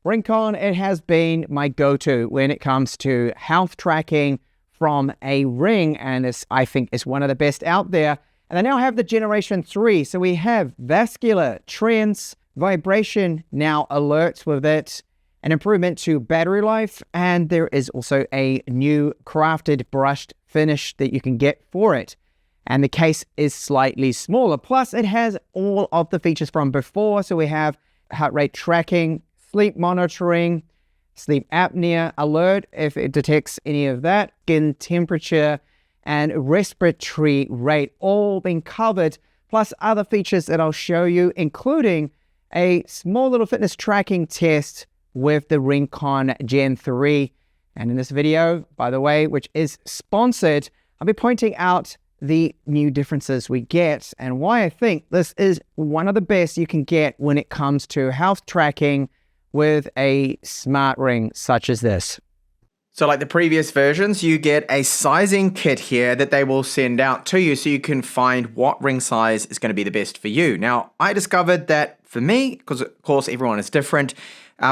Ringconn, it has been my go-to when it comes to health tracking from a ring, and this, I think, is one of the best out there. And I now have the Generation 3, so we have vascular trends, vibration now alerts with it, an improvement to battery life, and there is also a new crafted brushed finish that you can get for it. And the case is slightly smaller, plus it has all of the features from before, so we have heart rate tracking, sleep monitoring, sleep apnea alert if it detects any of that, skin temperature, and respiratory rate all being covered, plus other features that I'll show you, including a small little fitness tracking test with the Ringconn Gen 3. And in this video, by the way, which is sponsored, I'll be pointing out the new differences we get and why I think this is one of the best you can get when it comes to health tracking with a smart ring such as this. So like the previous versions, you get a sizing kit here that they will send out to you so you can find what ring size is going to be the best for you. Now, I discovered that for me, because of course everyone is different,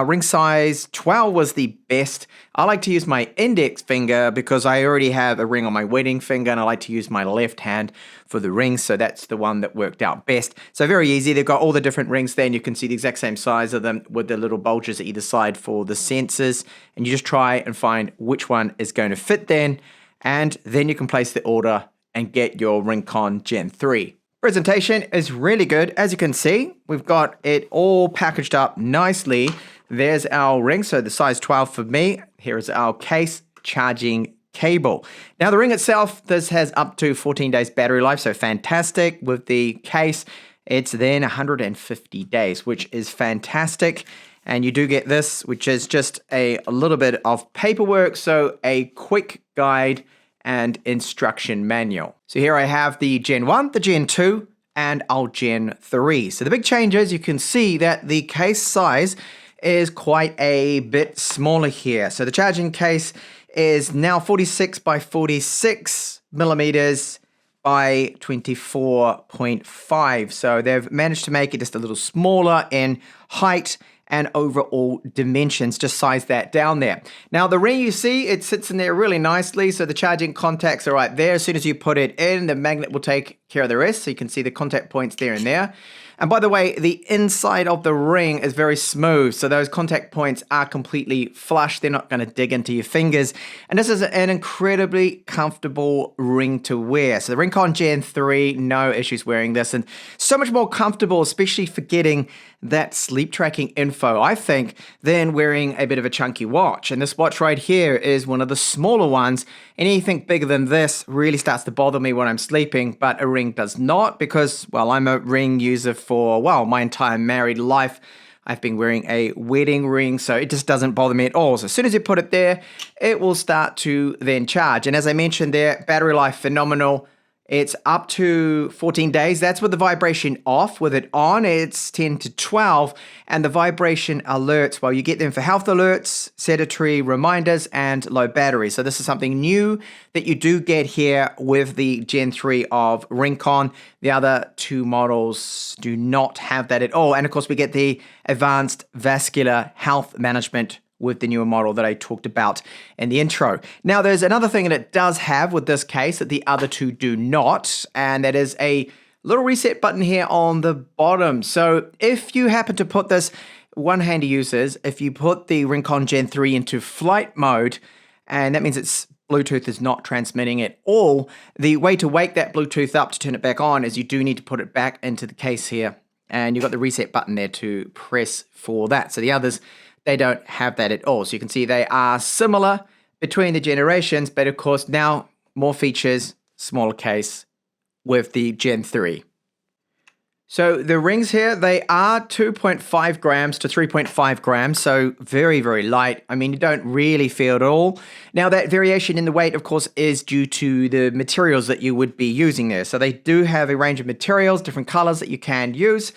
ring size 12 was the best. I like to use my index finger because I already have a ring on my wedding finger and I like to use my left hand for the ring, so that's the one that worked out best. So very easy, they've got all the different rings there and you can see the exact same size of them with the little bulges either side for the sensors, and you just try and find which one is going to fit then, and then you can place the order and get your Ringconn Gen 3. Presentation is really good. As you can see, we've got it all packaged up nicely. There's our ring, so the size 12 for me. Here is our case, charging cable. Now the ring itself, this has up to 14 days battery life, so fantastic. With the case, it's then 150 days, which is fantastic. And you do get this, which is just a little bit of paperwork, so a quick guide and instruction manual. So here I have the Gen 1, the Gen 2, and our Gen 3. So the big changes, you can see that the case size is quite a bit smaller here. So the charging case is now 46 by 46 millimeters by 24.5. So they've managed to make it just a little smaller in height and overall dimensions, just size that down there. Now the ring, you see, it sits in there really nicely, so the charging contacts are right there. As soon as you put it in, the magnet will take care of the rest, so you can see the contact points there and there. And by the way, the inside of the ring is very smooth, so those contact points are completely flush. They're not going to dig into your fingers. And this is an incredibly comfortable ring to wear. So the Ringconn Gen 3, no issues wearing this, and so much more comfortable, especially for getting that sleep tracking info, I think, than wearing a bit of a chunky watch. And this watch right here is one of the smaller ones. Anything bigger than this really starts to bother me when I'm sleeping, but a ring does not, because, well, I'm a ring user for, well, my entire married life. I've been wearing a wedding ring, so it just doesn't bother me at all. So as soon as you put it there, it will start to then charge. And as I mentioned there, battery life phenomenal. It's up to 14 days. That's with the vibration off. With it on, it's 10 to 12. And the vibration alerts, well, you get them for health alerts, sedentary reminders, and low battery. So this is something new that you do get here with the Gen 3 of Ringconn. The other two models do not have that at all. And of course, we get the advanced vascular health management with the newer model that I talked about in the intro. Now, there's another thing that it does have with this case that the other two do not, and that is a little reset button here on the bottom. So if you happen to put this, one-hander users, if you put the Ringconn Gen 3 into flight mode, and that means it's Bluetooth is not transmitting at all, the way to wake that Bluetooth up to turn it back on is you do need to put it back into the case here, and you've got the reset button there to press for that. So the others, they don't have that at all. So you can see they are similar between the generations, but of course now more features, smaller case with the Gen 3. So the rings here, they are 2.5 grams to 3.5 grams, so very, very light. I mean, you don't really feel it at all. Now that variation in the weight, of course, is due to the materials that you would be using there. So they do have a range of materials, different colors that you can use.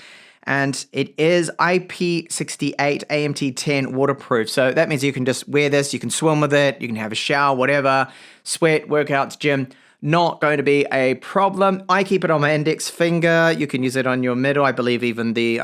And it is IP68 AMT10 waterproof. So that means you can just wear this, you can swim with it, you can have a shower, whatever, sweat, workouts, gym. not going to be a problem. I keep it on my index finger. You can use it on your middle. I believe even the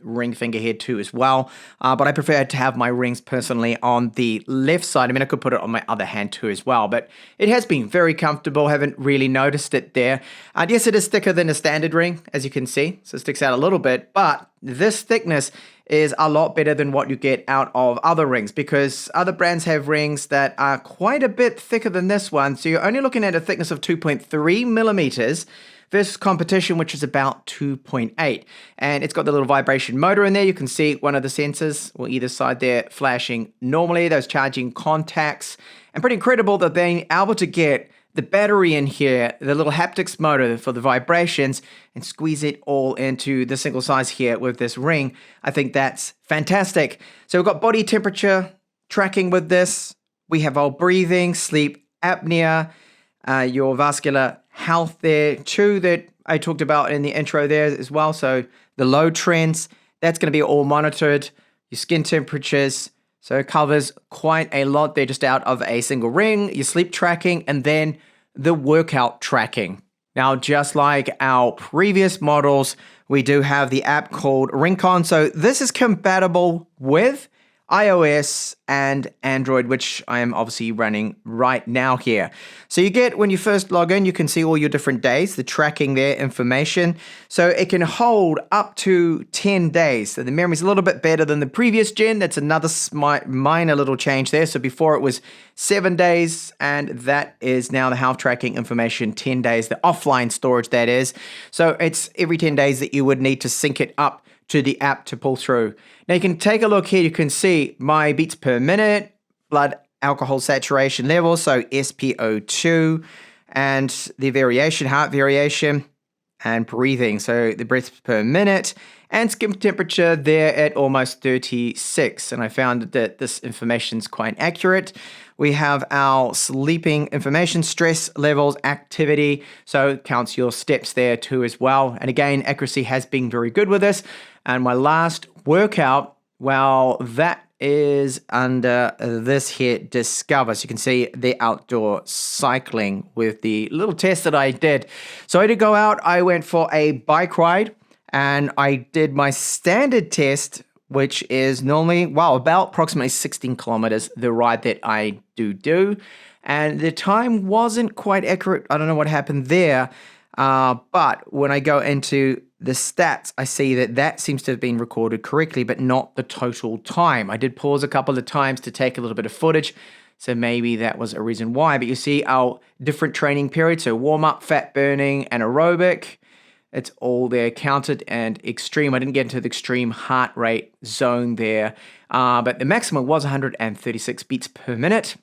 ring finger here too as well. But I prefer to have my rings personally on the left side. I mean, I could put it on my other hand too as well. But it has been very comfortable. Haven't really noticed it there. Yes, it is thicker than a standard ring, as you can see. So it sticks out a little bit. But this thickness is a lot better than what you get out of other rings, because other brands have rings that are quite a bit thicker than this one. So you're only looking at a thickness of 2.3 millimeters versus competition, which is about 2.8. And it's got the little vibration motor in there. You can see one of the sensors or either side there flashing normally, those charging contacts. And pretty incredible that they're able to get the battery in here, the little haptics motor for the vibrations, and squeeze it all into the single size here with this ring. I think that's fantastic. So we've got body temperature tracking with this. We have our breathing, sleep apnea, your vascular health there too, that I talked about in the intro there as well. So the load trends, that's going to be all monitored. Your skin temperatures. So it covers quite a lot there just out of a single ring, your sleep tracking, and then the workout tracking. Now, just like our previous models, we do have the app called Ringconn. So this is compatible with iOS and Android, which I am obviously running right now here. So you get, when you first log in, you can see all your different days, the tracking there, information. So it can hold up to 10 days. So the memory's a little bit better than the previous gen. That's another minor little change there. So before it was 7 days, and that is now the health tracking information, 10 days, the offline storage that is. So it's every 10 days that you would need to sync it up to the app to pull through. Now you can take a look here. You can see my beats per minute, blood alcohol saturation level, so SpO2, and the variation, heart variation, and breathing. So the breaths per minute, and skin temperature there at almost 36. And I found that this information is quite accurate. We have our sleeping information, stress levels, activity. So it counts your steps there too as well. And again, accuracy has been very good with this. And my last workout, well, that is under this here, Discover. So you can see the outdoor cycling with the little test that I did. So I did go out, I went for a bike ride, and I did my standard test, which is normally, about approximately 16 kilometers, the ride that I do. And the time wasn't quite accurate. I don't know what happened there. But when I go into the stats, I see that seems to have been recorded correctly, but not the total time. I did pause a couple of times to take a little bit of footage, so maybe that was a reason why. But you see our different training periods, so warm-up, fat burning, and aerobic. It's all there counted, and extreme. I didn't get into the extreme heart rate zone there, but the maximum was 136 beats per minute.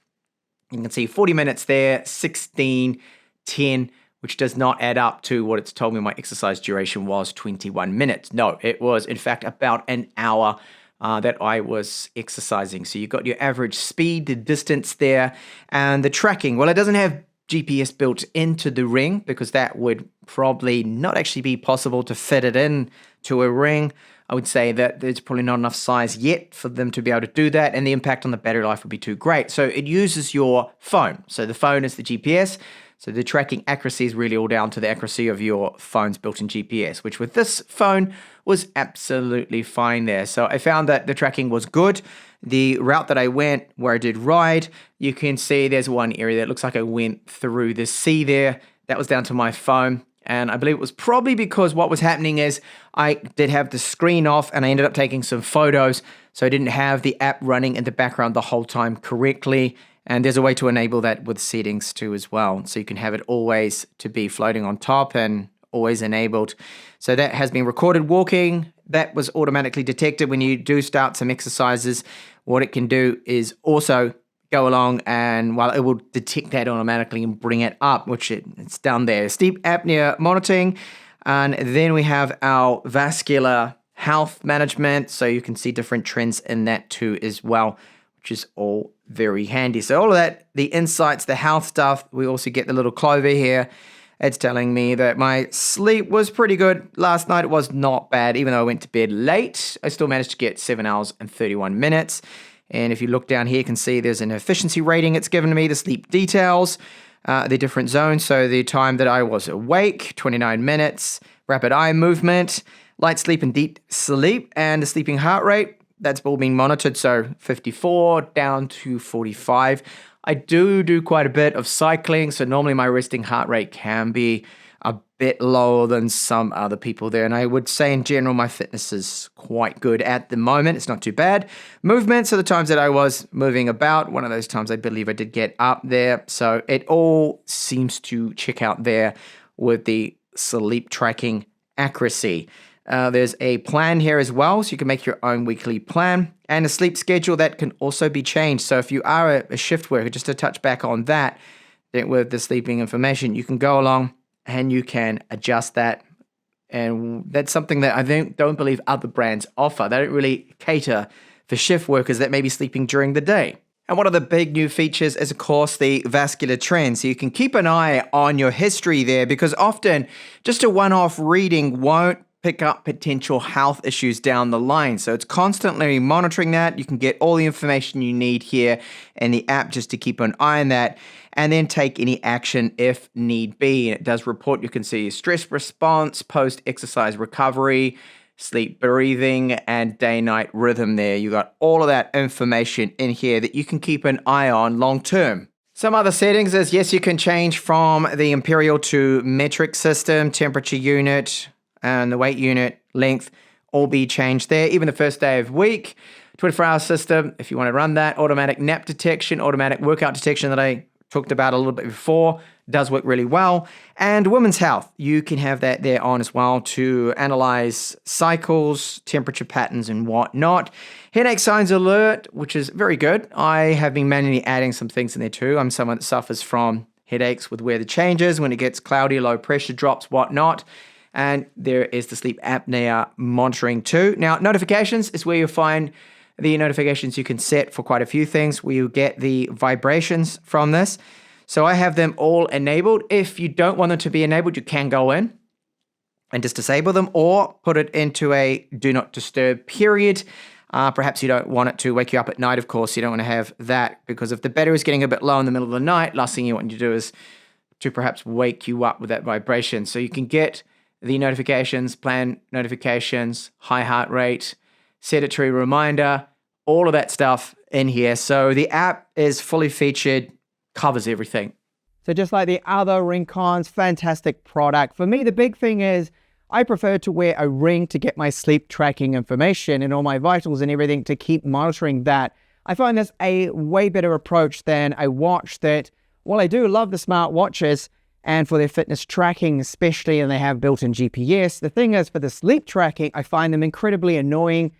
You can see 40 minutes there, 16, 10, which does not add up to what it's told me my exercise duration was, 21 minutes. No, it was, in fact, about an hour that I was exercising. So you got your average speed, the distance there, and the tracking. Well, it doesn't have GPS built into the ring, because that would probably not actually be possible to fit it in to a ring. I would say that there's probably not enough size yet for them to be able to do that, and the impact on the battery life would be too great. So it uses your phone. So the phone is the GPS. So the tracking accuracy is really all down to the accuracy of your phone's built-in GPS, which with this phone was absolutely fine there. So I found that the tracking was good. The route that I went, where I did ride, you can see there's one area that looks like I went through the sea there. That was down to my phone. And I believe it was probably because what was happening is I did have the screen off, and I ended up taking some photos. So I didn't have the app running in the background the whole time correctly. And there's a way to enable that with settings too as well. So you can have it always to be floating on top and always enabled. So that has been recorded walking. That was automatically detected when you do start some exercises. What it can do is also go along, and it will detect that automatically and bring it up, which it's down there. Sleep apnea monitoring. And then we have our vascular health management. So you can see different trends in that too as well, which is all very handy. So all of that, the insights, the health stuff, we also get the little clover here. It's telling me that my sleep was pretty good. Last night it was not bad. Even though I went to bed late, I still managed to get 7 hours and 31 minutes. And if you look down here, you can see there's an efficiency rating it's given me, the sleep details. the different zones. So the time that I was awake, 29 minutes, rapid eye movement, light sleep and deep sleep, and the sleeping heart rate, that's all being monitored. So 54 down to 45. I do quite a bit of cycling. So normally my resting heart rate can be a bit lower than some other people there. And I would say in general, my fitness is quite good at the moment. It's not too bad. Movements are the times that I was moving about. One of those times I believe I did get up there. So it all seems to check out there with the sleep tracking accuracy. There's a plan here as well, so you can make your own weekly plan, and a sleep schedule that can also be changed. So if you are a shift worker, just to touch back on that, then with the sleeping information, you can go along and you can adjust that. And that's something that I don't believe other brands offer. They don't really cater for shift workers that may be sleeping during the day. And one of the big new features is, of course, the vascular trend. So you can keep an eye on your history there, because often just a one-off reading won't pick up potential health issues down the line. So it's constantly monitoring that. You can get all the information you need here in the app just to keep an eye on that, and then take any action if need be. And it does report, you can see stress response, post-exercise recovery, sleep breathing, and day-night rhythm there. You got all of that information in here that you can keep an eye on long term. Some other settings is, yes, you can change from the imperial to metric system, temperature unit, and the weight unit, length, all be changed there. Even the first day of week, 24-hour system, if you want to run that, automatic nap detection, automatic workout detection that I talked about a little bit before, does work really well. And women's health, you can have that there on as well to analyze cycles, temperature patterns, and whatnot. Headache signs alert, which is very good. I have been manually adding some things in there too. I'm someone that suffers from headaches with weather changes, when it gets cloudy, low pressure drops, whatnot. And there is the sleep apnea monitoring too. Now, notifications is where you'll find the notifications you can set for quite a few things, where you get the vibrations from this. So I have them all enabled. If you don't want them to be enabled, you can go in and just disable them, or put it into a do not disturb period. Perhaps you don't want it to wake you up at night, of course. You don't want to have that, because if the battery is getting a bit low in the middle of the night, last thing you want to do is to perhaps wake you up with that vibration. So you can get the notifications, plan notifications, high heart rate, sedentary reminder, all of that stuff in here. So the app is fully featured, covers everything. So just like the other Ringcons, fantastic product. For me, the big thing is I prefer to wear a ring to get my sleep tracking information and all my vitals and everything, to keep monitoring that. I find this a way better approach than a watch that, while I do love the smart watches, and for their fitness tracking especially, and they have built-in GPS. The thing is, for the sleep tracking, I find them incredibly annoying.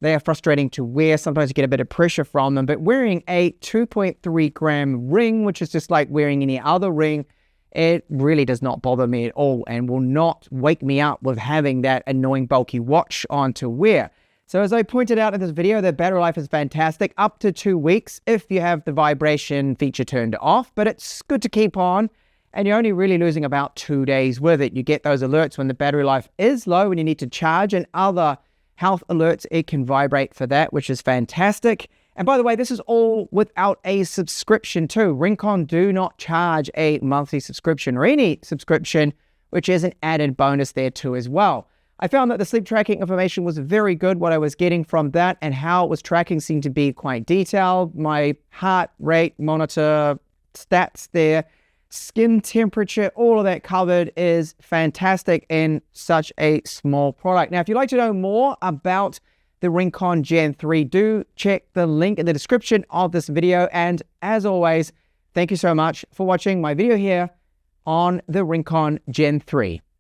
They are frustrating to wear. Sometimes you get a bit of pressure from them. But wearing a 2.3 gram ring, which is just like wearing any other ring, it really does not bother me at all, and will not wake me up with having that annoying bulky watch on to wear. So as I pointed out in this video, the battery life is fantastic, up to 2 weeks if you have the vibration feature turned off, but it's good to keep on. And you're only really losing about 2 days with it. You get those alerts when the battery life is low and you need to charge, and other health alerts, it can vibrate for that, which is fantastic. And by the way, this is all without a subscription too. Ringconn do not charge a monthly subscription or any subscription, which is an added bonus there too as well. I found that the sleep tracking information was very good. What I was getting from that and how it was tracking seemed to be quite detailed. My heart rate monitor stats there, skin temperature, all of that covered, is fantastic in such a small product. Now, if you'd like to know more about the Ringconn Gen 3, do check the link in the description of this video. And as always, thank you so much for watching my video here on the Ringconn Gen 3.